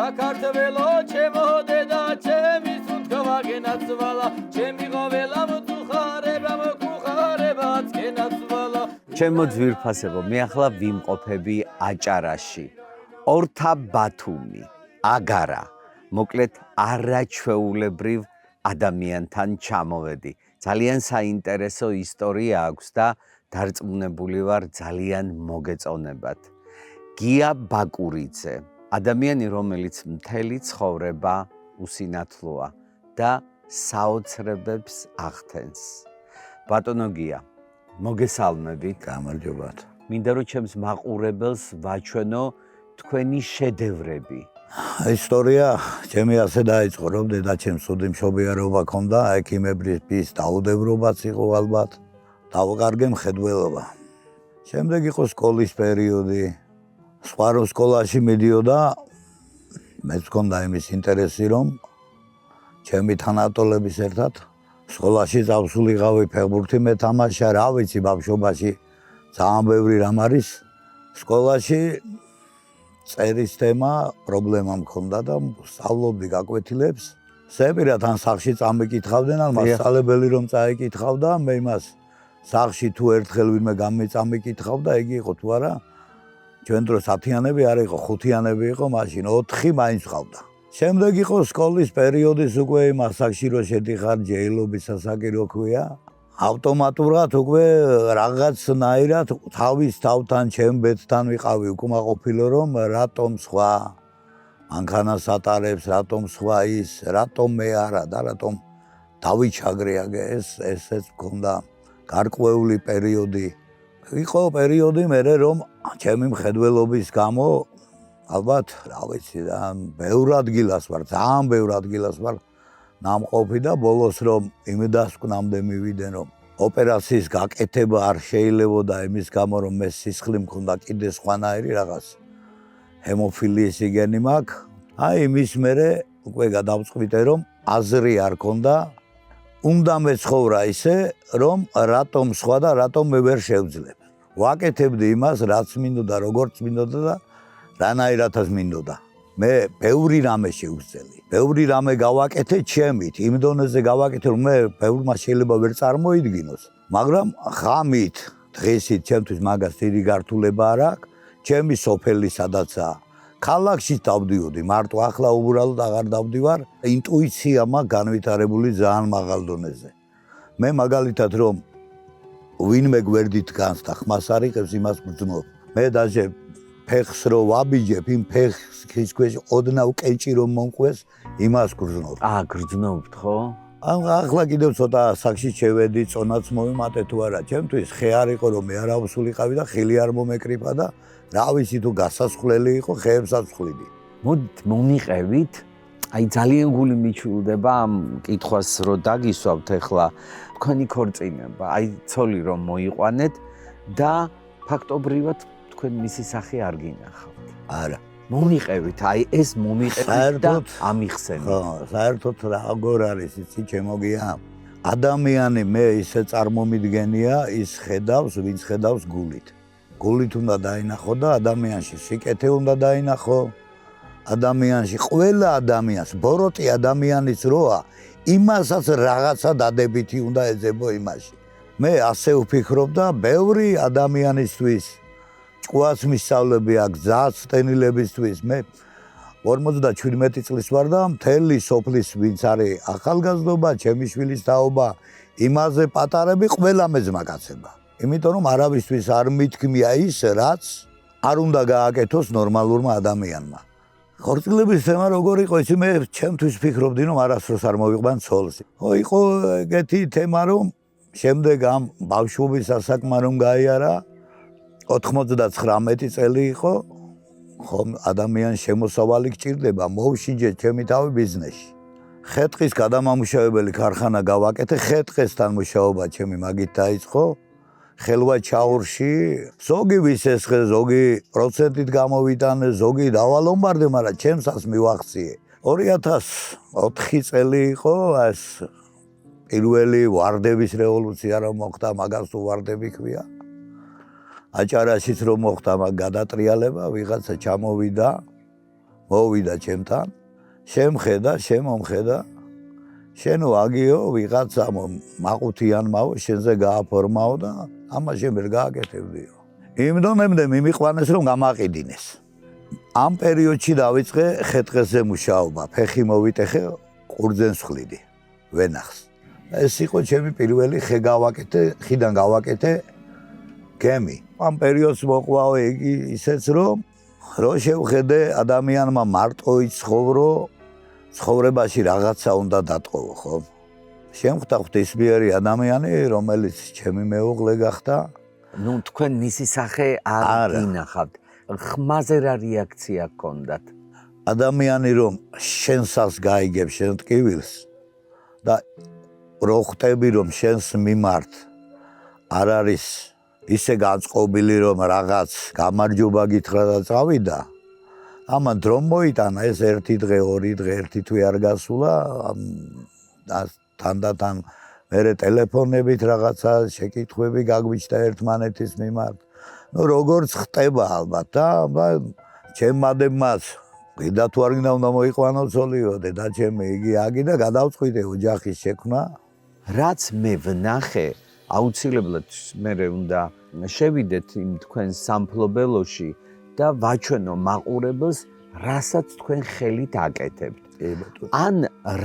საქართველო ჩემო დედა ჩემი სუნთქავაგენაცვალა ჩემი ყოველა მოწუხარება მოკუხარებაც გენაცვალა ჩემო ძვირფასებო მე ახლა ვიმყოფები აჭარაში ორთა ბათუმი აგარა მოკლედ არაჩვეულებრივ ადამიანთან ჩამოვედი ძალიან საინტერესო ისტორია აქვს და დარწმუნებული ვარ ძალიან მოგეწონებათ გია ბაკურიძე ადამიანი რომელიც მთელი ცხოვრება უსინათლოა და საოცრებებს ახდენს ბატონო გია მოგესალმებით გამარჯობათ მინდა რომ ჩემს მაყურებელს ვაჩვენო თქვენი შედევრები ისტორია ჩემი ასე დაიწყო რომ დედაჩემს სუდი მშობიარობა ჰქონდა ექიმების დაუდევრობაც იყო ალბათ დავყარგე მხედველობა შემდეგ იყო სკოლის პერიოდი სხვა რო სკოლაში მიდიოდა მეც მქონდა იმის ინტერესი რომ ჩემი თანატოლების ერთად სკოლაში წავსულიყავი ფეხბურთი მეთამაშა რა ვიცი ბავშვობაში ძალიან ბევრი რამ არის სკოლაში წერის თემა პრობლემა მქონდა და სწავლობდი გაკვეთილებს სეპირად ან სახში წამიკითხავდნენ ან მასწავლებელი რომ წაიკითხავდა მე იმას სახში თუ ერთხელ ვინმე გამიწამიკითხავდა იგი იყო თუ არა ჩვენ დროს 10-იანები არ იყო 5-იანები იყო მაშინ 4 მაინც ყავდა შემდეგ იყო სკოლის პერიოდის უკვე იმ ასაკში რო შედიხარ ჯეილობის ასაკი რო ქვია ავტომატურად უკვე რაღაცნაირად თავის თავთან ჩემ ბედთან ვიყავი უკმაყოფილო რომ რატომ სხვა მანქანას ატარებს რატომ სხვა ის რატომ მე არა და რატომ დავიჩაგრე ესეც მქონდა გარკვეული პერიოდი იყო პერიოდი მე რომ ჩემი მხედველობის გამო ალბათ რა ვიცი და ბევრ ადგილას ვარ ძალიან ბევრ ადგილას ვარ ნამყოფი და ბოლოს რომ იმედასკვნამდე მივიდენ რომ ოპერაციის გაკეთება არ შეიძლებოდა იმის გამო რომ მე სისხლი მქონდა კიდე სხვანაირი რაღაც ჰემოფილიის იგენი მაქვს აი იმის მერე უკვე გადავწყვიტე რომ აზრი არ ქონდა უნდა მეცხოვრა ისე რომ რატომ სხვა და რატომ მე ვერ შევძლებ ვაკეთებდი იმას რაც მინდოდა როგორც მინდოდა და რანაირადაც მინდოდა მე ბევრი რამე შევძელი ბევრი რამე გავაკეთე ჩემით იმ დონეზე გავაკეთე რომ მე ბევრმა შეიძლება ვერ წარმოიდგინოს მაგრამ ხამით დღესით ჩემთვის მაგას დიდი გართულება არ აქვს ჩემი სოფელი სადაცაა ქალაქში დავდიოდი მარტო ახლა უბრალოდ აღარ დავდივარ ინტუიცია მაქვს განვითარებული ძალიან მაღალ დონეზე მე მაგალითად რომ ვინმე გვერდით განს და ხმას არიღებს იმას გძნობ მე დაჟე ფეხს რო ვაბიჯებ იმ ფეხს ქის ქვეშ ოდნავ კენჭი რომ მომყვეს იმას გძნობ გრძნობთ ხო ახლა კიდევ ცოტა სახში შევედი წონაც მომემატე თუ არა ჩემთვის ხე არ იყო რომ მე არ ავსულიყავი და ხილი არ მომეკრიფა და რა ვიცი თუ გასასხლელი იყო ხეებსაც ვხლიდი მომიყევით აი ძალიან გული მიჩვილდება ამ კითხვას რო დაგისვავთ ახლა თქვენი ქორწინება აი ცოლი რომ მოიყვანეთ და ფაქტობრივად თქვენ მისი სახე არ გინახავთ არა მომიყევით აი ეს მომიყევით და ამიხსენით ხო საერთოდ როგორ არის იცი ჩემო გია ადამიანი მე ისე წარმომიდგენია ის ხედავს ვინც ხედავს გულით გულით უნდა დაინახო და ადამიანში სიკეთე უნდა დაინახო ადამიანში ყველა ადამიანს ბოროტი ადამიანის როა იმასაც რაღაცა დადებითი უნდა ეძებო იმაში მე ასე ვფიქრობ და ბევრი ადამიანისთვის ჭკუას მისწავლები აქვს გზას ტენილებისთვის მე 57 წლის ვარ და მთელი სოფლის ვინც არის ახალგაზრდობა ჩემი შვილის თაობა იმაზე პატარები ყველა მეძმაკაცება იმიტომ რომ არავისთვის არ მითქმია ის რაც არ უნდა გააკეთოს ნორმალურმა ადამიანმა ხორციელების თემა როგორ იყო ისი მე ჩემთვის ვფიქრობდი რომ არასდროს არ მოვიყვან ცოლს ხო იყო ეგეთი თემა რომ შემდეგ ამ ბავშვობის ასაკმა რომ გაიარა 99 წელი იყო ხომ ადამიანს შემოსავალი გჭირდება მოვშინჯე ჩემი თავი ბიზნესში ხე-ტყის გადამამუშავებელი ქარხანა გავაკეთე ხე-ტყესთან მუშაობა ჩემი მაგით დაიწყო ხელვაჩაურში ზოგი ვისესხე, ზოგი პროცენტით გამოვიტანე, ზოგი დავალომბარდე, მაგრამ ჩემსაც მივახციე. 2004 წელი იყო ეს პირველი ვარდების რევოლუცია რომ მოხდა, მაგას თუ ვარდები ქვია. აჭარაშიც რომ მოხდა მაგ გადატრიალება, ვიღაცა ჩამოვიდა, მოვიდა ჩემთან, შემხედა, შემომხედა. შენო აგიო ვიღაცა მაყუთიანმაო, შენზე გააფორმაო და ამაში ვერ გააკეთებდიო. იმ დონემდე მიმიყვანეს რომ გამაყიდინეს. ამ პერიოდში დავიწყე ხეთყეზე მუშაობა, ფეხი მოვიტეხე, ყურძენს ვხლიდი, ვენახს. ეს იყო ჩემი პირველი ხე გავაკეთე, ხიდან გავაკეთე გემი. ამ პერიოდს მოყვაო იგი ისეც რომ შევხედე ადამიანმა მარტო იცხოვრო, ცხოვრებაში რაღაცა უნდა დატყოვო, ხო? შემხვდა ღვთისმიერი ადამიანი, რომელიც ჩემი მეუღლე გახდა. ნუ თქვენ მისი სახე არ ინახავთ. ხმაზე რა რეაქცია გქონდათ? ადამიანი რომ შენსას გაიგებს შენ ტკივილს და რო ხვდები რომ შენს მიმართ არ არის ისე განწყობილი რომ რაღაც გამარჯობა გითხრა და წავიდა, ამან დრო მოიტანა ეს ერთი დღე, ორი დღე, ერთი თვე არ გასულა, თანდათან მერე ტელეფონებით რაღაცა შეკითხვები გაგვიჩნდა ერთმანეთის მიმართ. ნუ როგორც ხტება ალბათ და ჩემმადებმაც გიდა თუ არ გინდა უნდა მოიყვანო ცოლიო, დედა ჩემი იგი აგი და გადავწყვიტე ოჯახის შექმნა. რაც მე ვნახე, აუცილებლად მე უნდა შევიდეთ იმ თქვენ სამფლობელოში და ვაჩვენო მაყურებელს, რასაც თქვენ ხელით აკეთებთ. ან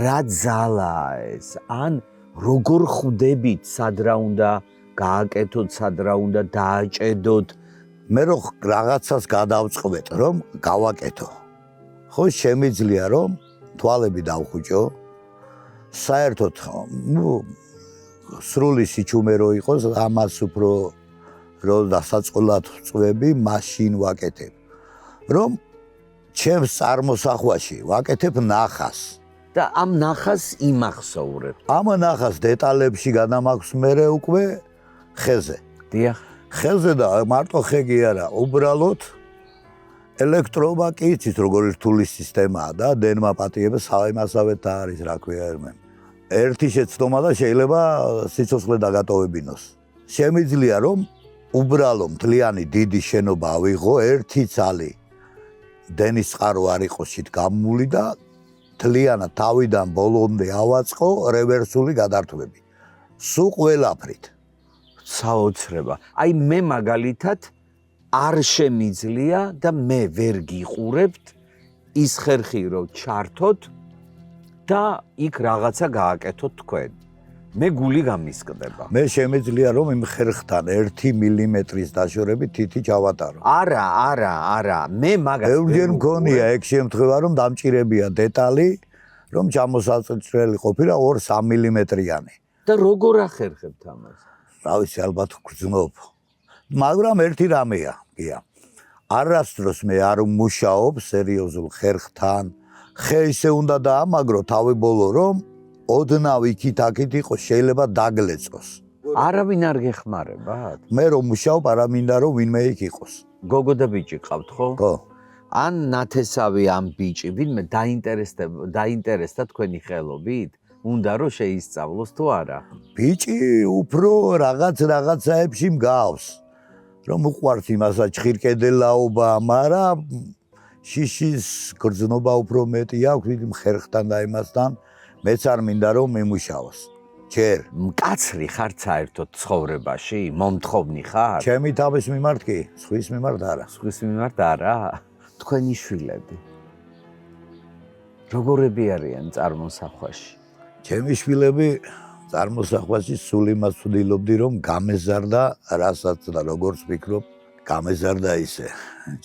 რა ძალაა ეს, ან როგორ ხვდებით სად რა უნდა გააკეთოთ, სად რა უნდა დააჭედოთ. მე რო რაღაცას გადავწყვეტ, რომ გავაკეთო. ხო შემიძლია რომ თვალები დავხუჭო, საერთოდ სრული სიჩუმე რო იყოს, ამას უფრო რო დასაწყულად წვევი, მაშინ ვაკეთებ. რომ ჩემს წარმოსახვაში ვაკეთებ ნახას. და ამ ნახას იმახსოვრებ. ამ ნახას დეტალებში გადამაქვს მერე უკვე ხეზე. დიახ. ხეზე და მარტო ხე კი არა, უბრალოდ ელექტრობა კი იცით როგორი რთული სისტემაა და დენმა პატიება საიმასავეთ არის, რა ქვია ερμენ. ერთი შეცდომა და შეიძლება სიცოცხლე დაგატოვებინოს. შემიძლია რომ უბრალო მთლიანი დიდი შენობა ავიღო, ერთი ცალი დენის წყარო არ იყოს შით გამული და მთლიანად თავიდან ბოლომდე ავაწყო რევერსული გადართვები. სულ ყველაფრით. საოცრება. აი მე მაგალითად არ შემიძლია და მე ვერ გიყურებთ ის ხერხი რო ჩართოთ და იქ რაღაცა გააკეთოთ თქვენ. მე გული გამისკდება. მე შემიძლია რომ იმ ხერხთან 1 მილიმეტრის დაშორებით თითი ჩავატარო. არა, მე მაგას ბევრჯერ მქონია ეგ შემთხვევა რომ დამჭირებია დეტალი, რომ ჩამოსაწრელი ყოფილა 2-3 მილიმეტრიანი. და როგორ ახერხებთ ამას? რა ვიცი, ალბათ გრძნობ. მაგრამ ერთი რამეა, გია. არასდროს მე არ მუშაობ სერიოზულ ხერხთან. ხე ისე უნდა დაამაგრო თავი ბოლო რომ ოდნავ იქით-აქით იყოს, შეიძლება დაგლეწოს. არავინ არ გეხმარებათ? მე რომ მუშაობ, არა მინდა რომ ვინმე იქ იყოს. გოგო და ბიჭი ყავთ, ხო? ხო. ან ნათესავი ამ ბიჭი, ვინმე დაინტერესდა თქვენი ხელობით? უნდა რომ შეისწავლოს თუ არა? ბიჭი უფრო რაღაცაებში მგავს. რომ უყვარს იმასა ჩხირკედელაობა, მაგრამ შიშის გრძნობა უფრო მეტი აქვს ვიდრე ხერხთან და იმასთან. მეც არ მინდა რომ მიმუშაოს. ჯერ მკაცრი ხარ საერთოდ ცხოვრებაში? მომთხოვნი ხარ? ჩემი თავის მიმართ კი, სხვის მიმართ არა. სხვის მიმართ არა? თქვენი შვილები როგორები არიან წარმოსახვაში? ჩემი შვილები წარმოსახვაში სულ იმას ვცდილობდი რომ გამეზარდა, რასაც და როგორც ვფიქრობ, გამეზარდა ისე.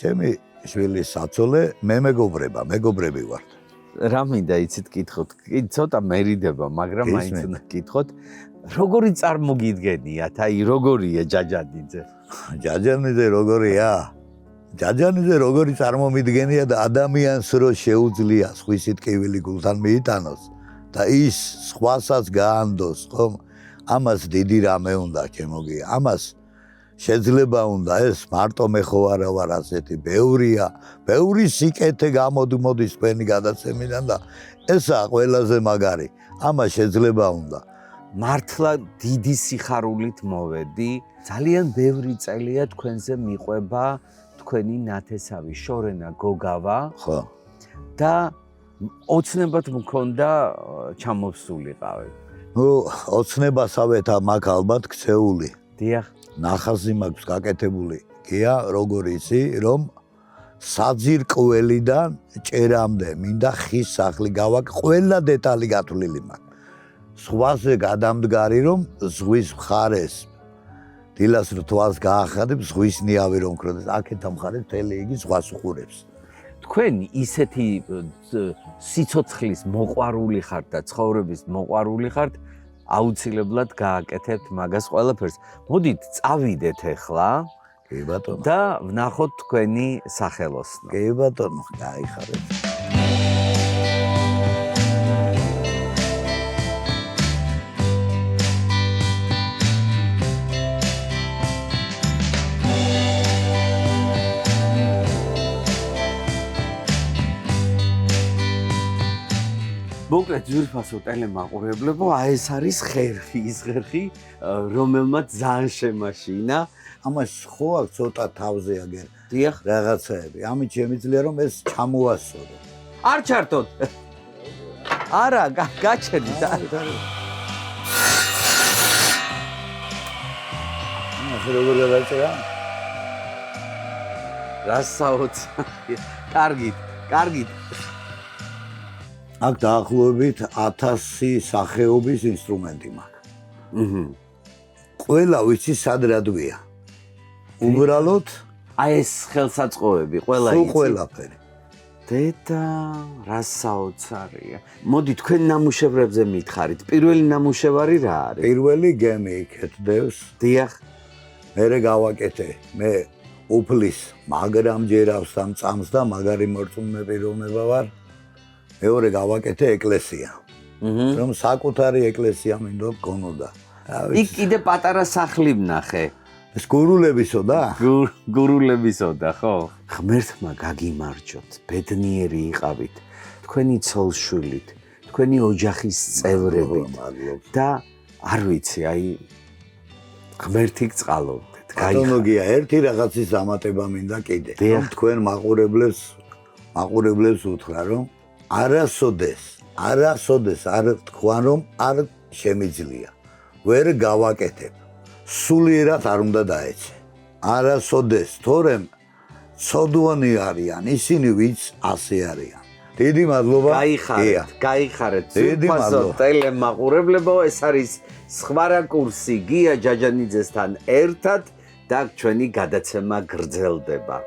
ჩემი შვილის საცოლე მე მეგობრები ვართ. რა მინდა იცით კითხოთ? კი ცოტა მერიდება, მაგრამ მაინც უნდა კითხოთ. როგორი წარმოგიდგენიათ? აი როგორია ჯაჯანიძე? ჯაჯანიძე როგორია? ჯაჯანიძე როგორი წარმომიდგენია და ადამიანს რო შეუძლია სხვისი ტკივილი გულთან მიიტანოს და ის სხვასაც გაანდოს, ხომ? ამას დიდი რამე უნდა ჩემოგია. ამას შეიძლება უნდა ეს მარტო მე ხო არა ვარ ასეთი, ბევრია, ბევრი სიკეთე გამოდის თქვენი გადაცემიდან და ესაა ყველაზე მაგარი. ამას შეიძლება უნდა. მართლა დიდი სიხარულით მოვედი. ძალიან ბევრი წელია თქვენზე მიყვება თქვენი ნათესავი შორენა გოგავა ხო. და ოცნებად მქონდა ჩამოვსულიყავი. ნუ ოცნებასავეთ მაქვს ალბათ ქცეული. დიახ. ნახაზი მაქვს გაკეთებული. გია როგორ იცი რომ საძირკველიდან ჭერამდე მინდა ხის სახლი გავაკ ყველა დეტალი გათვლილი მაქვს. სხვაზე გადამდგარი რომ ზღვის მხარეს დილას რთვალს გაახადებ ზღვის ნიავი რომ ქროდეს აქეთ ამხარეს მთელი იგი ზღვას უხურებს. თქვენ ისეთი სიცოცხლის მოყვარული ხართ და ცხოვრების მოყვარული ხართ, აუცილებლად გააკეთებთ მაგას ყველაფერს. მოდით წავიდეთ ახლა კი ბატონო. და ვნახოთ თქვენი სახელოსნო. კი ბატონო, გაიხარეთ. მოკლედ ძვირფასო ტელემაყურებლებო, ეს არის ხერხი, ის ხერხი, რომელმაც ძალიან შემაშინა. ამას ხო აქ ცოტა თავზე აგერ დიახ. რაღაცაები. ამით შემიძლია რომ ეს ჩამოასწორო. არ ჩართოთ. არა, გაჩერდით. ასე როგორ გადაწერა? რასაოცარია. კარგით. აქ დაახლოებით 1000 სახეობის ინსტრუმენტი მაქვს. ყველა ვიცი სად რადვია. უბრალოდ აი ეს ხელსაწყოები ყველა სულ იცი. ყველაფერი. დედა, რასაოცარია. მოდი თქვენ ნამუშევრებზე მითხარით. პირველი ნამუშევარი რა არის? პირველი გემი იქეთდევს. დიახ. მერე გავაკეთე. მე უფლის მაგრამ ჯერავს ამ წამს და მაგარი მორწმუნე პიროვნება ვარ. მეორე გავაკეთე ეკლესია. რომ საკუთარი ეკლესია მინდო გქონოდა. იქ კიდე პატარა სახლი ვნახე. ეს გურულებისო და? გურულებისო და, ხო? ღმერთმა გაგიმარჯოთ, ბედნიერი იყავით, თქვენი ცოლშვილით, თქვენი ოჯახის წევრებით და არ ვიცი, აი ღმერთი გწყალობდეთ. ბატონო გია, ერთი რაღაცის დამატება მინდა კიდე. რომ თქვენ მაყურებლებს უთხრა რომ არასოდეს არ თქვან რომ არ შემიძლია. ვერ გავაკეთებ. სულიერად არ უნდა დაეცე. არასოდეს, თორემ ცოდვანი არიან ისინი, ვინც ასე არიან. დიდი მადლობა. გაიხარეთ. ძვირფასო ტელემაყურებლებო, ეს არის სხვა რაკურსი გია ჯაჯანიძესთან ერთად და ჩვენი გადაცემა გრძელდება.